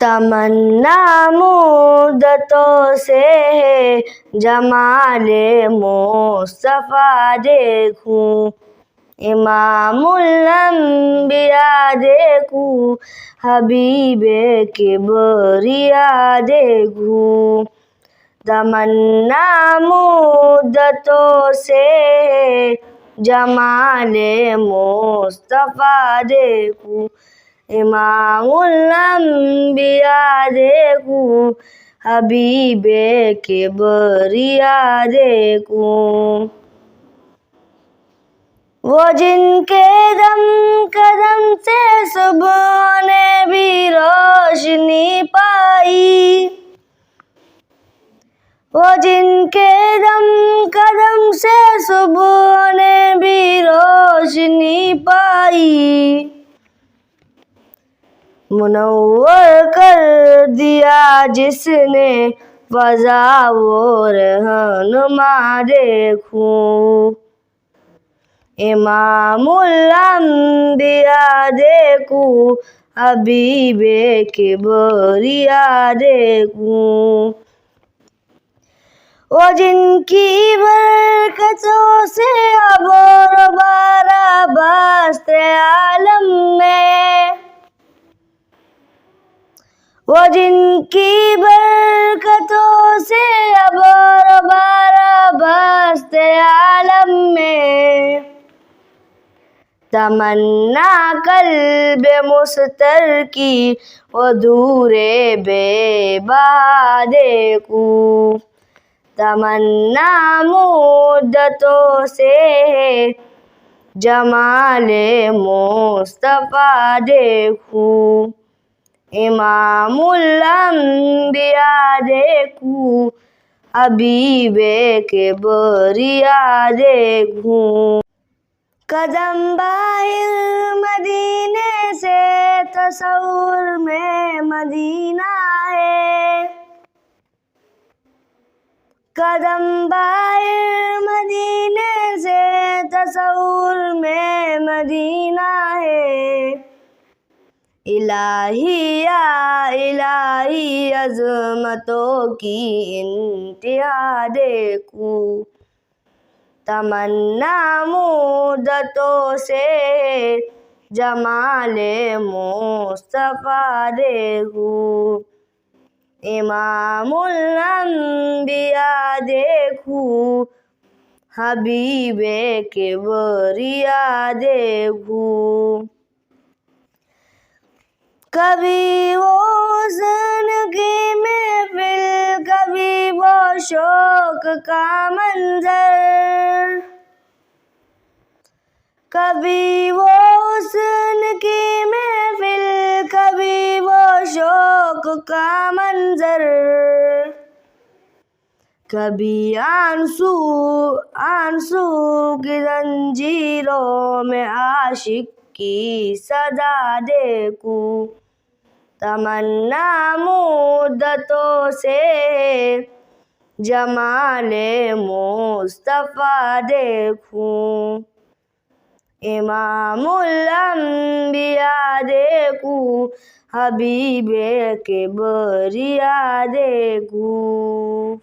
تمنا مدتوں سے ہے جمال مصطفیٰ دیکھوں، امام الانبیاء دیکھوں، حبیب کبریاء دیکھوں۔ تمنا مدتوں سے ہے جمال مصطفیٰ دیکھوں، امام الانبیاء دیکھوں، حبیب کبریاء دیکھوں۔ وہ جن کے دم قدم سے صبح نے بھی روشنی پائی، وہ جن کے دم قدم سے صبح نے بھی روشنی پائی، منور کر دیا جس نے فضا وہ رہنما دیکھوں، امام الانبیاء دیکھوں، حبیب کبریاء دیکھوں۔ وہ جن کی برکتوں سے اب اور بارہ بست عالم میں، وہ جن کی برکتوں سے اب اور بارہ بست عالم میں، تمنا قلب مضطر کی وہ دور بے بہا دیکھوں، تمنا مدتوں سے ہے جمال مصطفیٰ دیکھوں، امام الانبیاء دیکھوں، حبیب کبریاء دیکھوں۔ قدم باہر مدینے سے تصور میں مدینہ ہے، قدم باہر مدینے سے تصور میں مدینہ ہے، الہی یا الہی عظمتوں کی انتہا دیکھوں، تمنا مدتوں سے ہے جمال مصطفیٰ دیکھوں، امام الانبیاء دیکھوں، حبیب کبریاء دیکھوں۔ کبھی وہ حسن کی محفل، کبھی وہ شوق کا منظر، کبھی وہ حسن کی محفل، کبھی وہ شوق کا منظر، کبھی آنسو کی زنجیروں میں عاشق کی صدا دیکھوں، تمنا مدتوں سے ہے جمال مصطفیٰ دیکھوں، امام الانبیاء دیکھوں، حبیب کبریاء دیکھوں۔